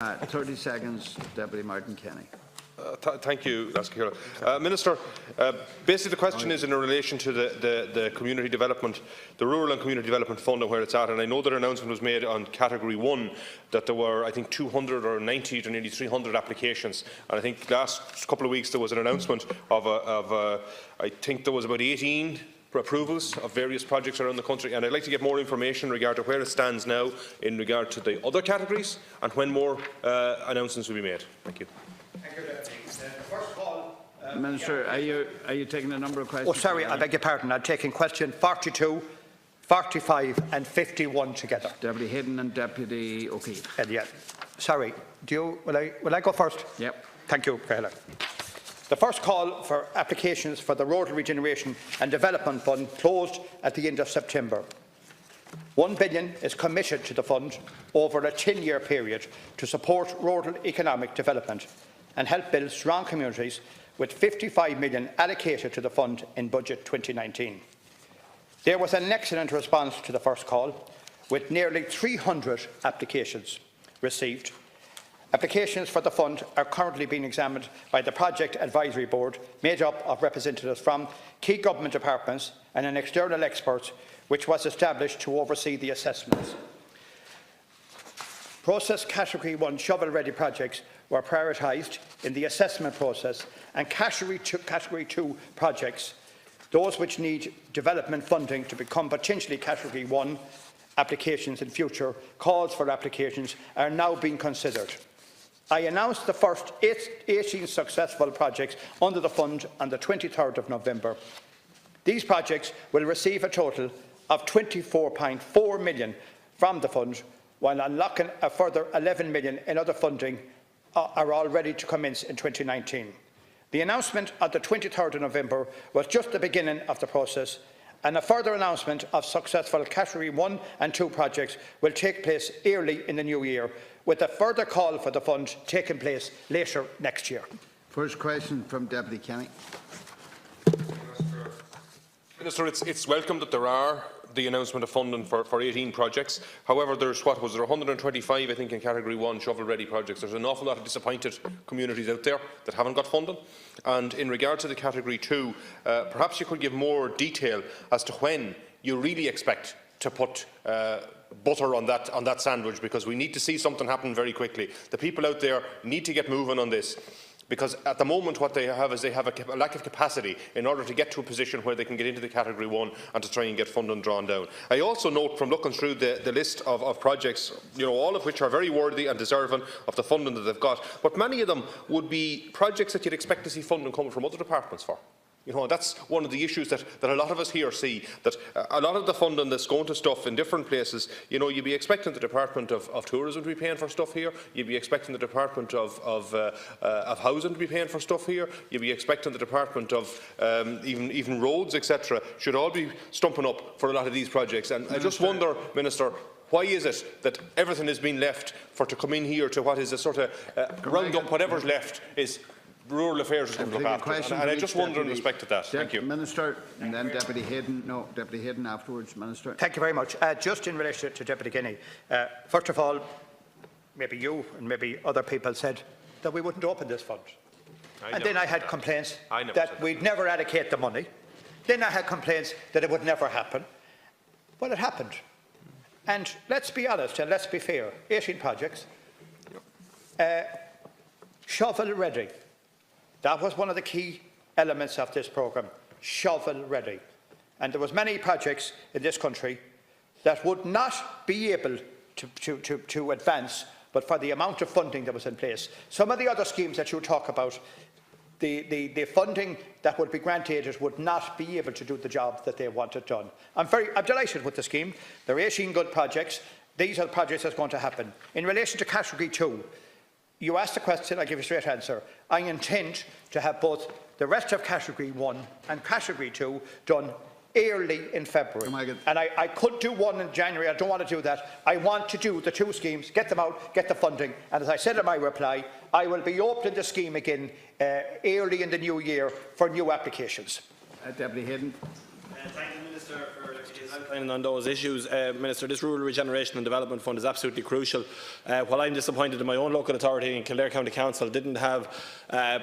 30 seconds, Deputy Martin Kenny. Thank you, Minister. Basically, the question is in relation to the community development, the Rural and Community Development Fund and where it's at. And I know that an announcement was made on Category 1 that there were, I think, 200 or 90 to nearly 300 applications. And I think last couple of weeks there was an announcement of I think there was about 18 approvals of various projects around the country, and I'd like to get more information in regard to where it stands now in regard to the other categories and when more announcements will be made. Thank you. Thank you, Deputy. First call, Minister, are you taking a number of questions? Oh, sorry, I beg your pardon. I'm taking question 42, 45 and 51 together. Deputy Heydon and Deputy Ó Cuív. Yeah. Sorry, will I go first? Yep. Thank you, Cahill. The first call for applications for the Rural Regeneration and Development Fund closed at the end of September. £1 billion is committed to the fund over a 10-year period to support rural economic development and help build strong communities, with £55 million allocated to the fund in budget 2019. There was an excellent response to the first call, with nearly 300 applications received. Applications for the fund are currently being examined by the Project Advisory Board, made up of representatives from key government departments and an external expert, which was established to oversee the assessments. Process Category 1 shovel-ready projects were prioritised in the assessment process, and Category 2 projects, those which need development funding to become potentially Category 1 applications in future, calls for applications are now being considered. I announced the first 18 successful projects under the fund on the 23rd of November. These projects will receive a total of £24.4 million from the fund, while unlocking a further £11 million in other funding are all ready to commence in 2019. The announcement on the 23rd of November was just the beginning of the process, and a further announcement of successful Category 1 and 2 projects will take place early in the new year, with a further call for the fund taking place later next year. First question from Deputy Kenny. Minister, it's welcome that there are the announcement of funding for 18 projects. However, there's 125, I think, in Category 1 shovel-ready projects. There's an awful lot of disappointed communities out there that haven't got funding. And in regard to the Category 2, perhaps you could give more detail as to when you really expect to put butter on that sandwich, because we need to see something happen very quickly. The people out there need to get moving on this, because at the moment what they have is a lack of capacity in order to get to a position where they can get into the Category 1 and to try and get funding drawn down. I also note, from looking through the list of projects, all of which are very worthy and deserving of the funding that they've got, but many of them would be projects that you'd expect to see funding coming from other departments for. That's one of the issues that a lot of us here see, that a lot of the funding that's going to stuff in different places, you'd be expecting the Department of Tourism to be paying for stuff here, you'd be expecting the Department of Housing to be paying for stuff here, you'd be expecting the Department of even Roads, etc., should all be stumping up for a lot of these projects. And I just wonder, Minister, why is it that everything is being left to come in here to what is a sort of round up whatever's left is rural affairs is going to look after it. And I just wonder in respect to that. Thank you. Minister, and then Deputy Heydon. No, Deputy Heydon afterwards, Minister. Thank you very much. Just in relation to Deputy Guinea, first of all, maybe you and maybe other people said that we wouldn't open this fund. And then I had complaints that we'd never allocate the money. Then I had complaints that it would never happen. Well, it happened. And let's be honest and let's be fair. 18 projects. Shovel ready. That was one of the key elements of this programme, shovel-ready. And there was many projects in this country that would not be able to advance, but for the amount of funding that was in place. Some of the other schemes that you talk about, the funding that would be granted would not be able to do the job that they wanted done. I'm delighted with the scheme. There are 18 good projects. These are the projects that's going to happen. In relation to Category 2, you asked the question, I'll give you a straight answer. I intend to have both the rest of Category 1 and Category 2 done early in February. And I could do one in January. I don't want to do that. I want to do the two schemes, get them out, get the funding. And as I said in my reply, I will be opening the scheme again early in the new year for new applications. Deputy Heydon. Thank you, Minister for his outlining on those issues. Minister, this Rural Regeneration and Development Fund is absolutely crucial. While I'm disappointed in my own local authority in Kildare County Council didn't have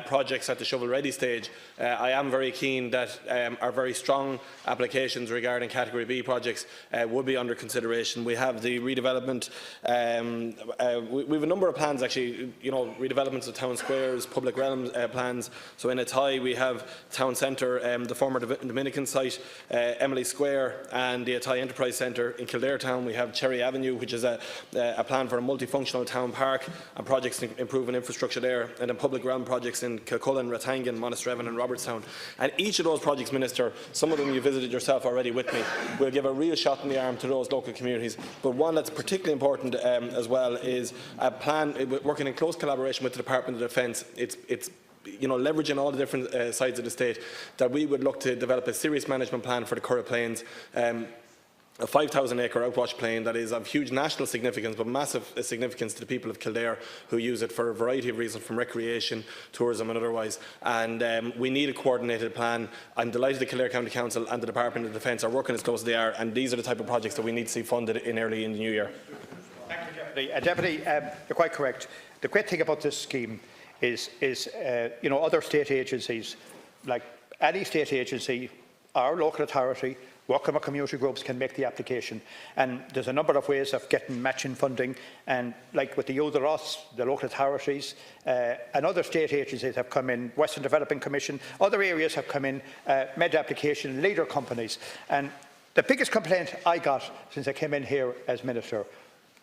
projects at the shovel-ready stage, I am very keen that our very strong applications regarding Category B projects would be under consideration. We have the redevelopment, we have a number of plans actually, redevelopments of town squares, public realm plans. So in Athy we have Town Centre, the former Dominican site, Emily Square and the Athy Enterprise Centre. In Kildare Town we have Cherry Avenue, which is a plan for a multifunctional town park and projects to improve infrastructure there, and then public realm projects in Kilcullen, Rathangan, Monasterevin and Robertstown. And each of those projects, Minister, some of them you visited yourself already with me, will give a real shot in the arm to those local communities. But one that's particularly important as well is a plan working in close collaboration with the Department of Defence. It's leveraging all the different sides of the state, that we would look to develop a serious management plan for the Curragh Plains. A 5,000-acre outwash plain that is of huge national significance, but massive significance to the people of Kildare who use it for a variety of reasons, from recreation, tourism and otherwise. And we need a coordinated plan. I'm delighted the Kildare County Council and the Department of Defence are working as close as they are, and these are the type of projects that we need to see funded early in the new year. Thank you, Deputy. Deputy, you're quite correct. The great thing about this scheme is other state agencies, like any state agency, our local authority, working with community groups, can make the application. And there's a number of ways of getting matching funding, and like with the UDROS, the local authorities and other state agencies have come in, Western Development Commission, other areas have come in, made application, leader companies. And the biggest complaint I got since I came in here as Minister,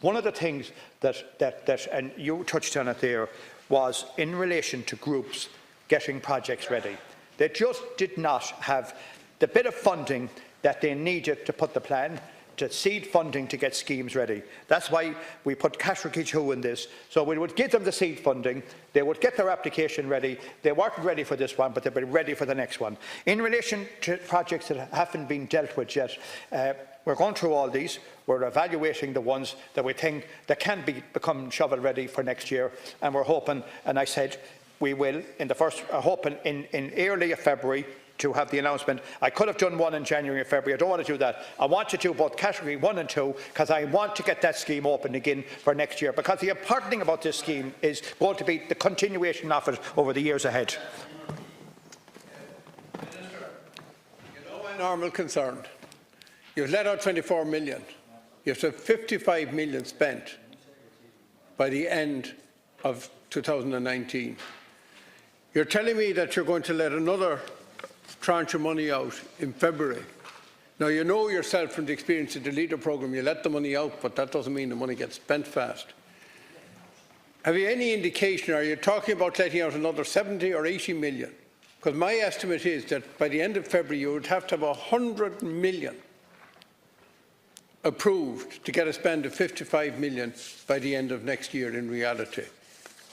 one of the things that and you touched on it there, was in relation to groups getting projects ready. They just did not have the bit of funding that they needed to put the plan, to seed funding to get schemes ready. That's why we put Category 2 in this. So we would give them the seed funding, they would get their application ready. They weren't ready for this one, but they'll be ready for the next one. In relation to projects that haven't been dealt with yet, we're going through all these. We're evaluating the ones that we think that can become shovel ready for next year, and we're hoping, and I said we will, hoping in early February to have the announcement. I could have done one in January or February. I don't want to do that. I want to do both Category 1 and 2 because I want to get that scheme open again for next year, because the important thing about this scheme is going to be the continuation of it over the years ahead. Minister, my normal concern. You've let out 24 million. You have 55 million spent by the end of 2019. You're telling me that you're going to let another tranche of money out in February. Now, you know yourself from the experience of the Leader programme, you let the money out, but that doesn't mean the money gets spent fast. Have you any indication, are you talking about letting out another 70 or 80 million? Because my estimate is that by the end of February you would have to have 100 million approved to get a spend of 55 million by the end of next year in reality.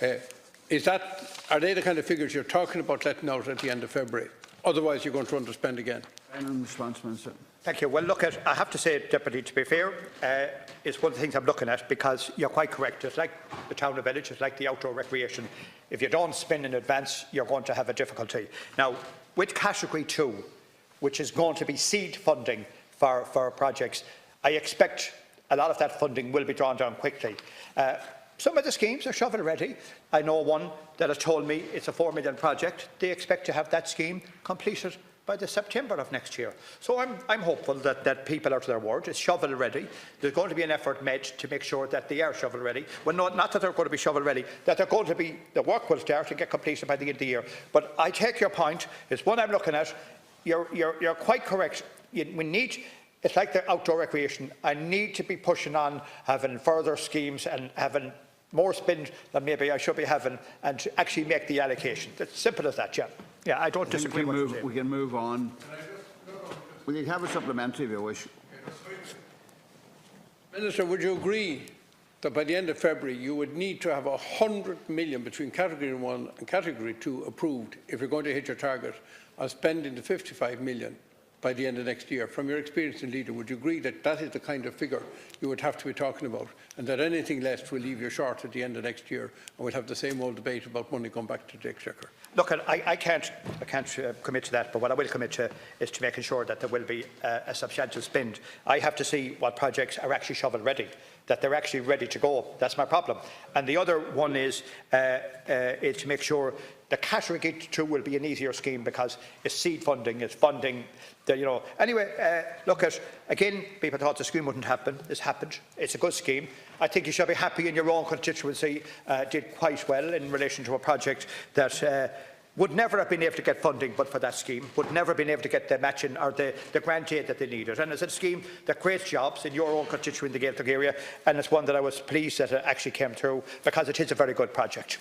Are they the kind of figures you're talking about letting out at the end of February? Otherwise, you're going to underspend again. Response, Minister. Thank you. Well, look, I have to say, Deputy, to be fair, it's one of the things I'm looking at, because you're quite correct. It's like the town of village, it's like the outdoor recreation. If you don't spend in advance, you're going to have a difficulty. Now, with Category 2, which is going to be seed funding for projects, I expect a lot of that funding will be drawn down quickly. Some of the schemes are shovel ready. I know one that has told me it's a 4 million project. They expect to have that scheme completed by the September of next year. So I'm hopeful that people are to their word. It's shovel ready. There's going to be an effort made to make sure that they are shovel ready. Well, not that they're going to be shovel ready, that they're going to be, the work will start to get completed by the end of the year. But I take your point. It's one I'm looking at. You're quite correct. We need. It's like the outdoor recreation. I need to be pushing on, having further schemes and having more spend than maybe I should be having, and to actually make the allocation. It's simple as that, yeah. Yeah, I don't disagree with you. We can move on. Will you have a supplementary if you wish? Minister, would you agree that by the end of February you would need to have 100 million between Category 1 and Category 2 approved if you're going to hit your target of spending the 55 million by the end of next year. From your experience in Leader, would you agree that that is the kind of figure you would have to be talking about, and that anything less will leave you short at the end of next year, and we'll have the same old debate about money going back to the Exchequer? Look, I can't commit to that, but what I will commit to is to making sure that there will be a substantial spend. I have to see what projects are actually shovel ready, that they're actually ready to go. That's my problem. And the other one is to make sure the Category 2 will be an easier scheme, because it's seed funding, it's funding. Anyway, look at, again, people thought the scheme wouldn't happen. It's happened. It's a good scheme. I think you should be happy in your own constituency did quite well in relation to a project that would never have been able to get funding but for that scheme, would never have been able to get the matching or the grant aid that they needed. And it's a scheme that creates jobs in your own constituency in the Gaeltacht area, and it's one that I was pleased that it actually came through, because it is a very good project.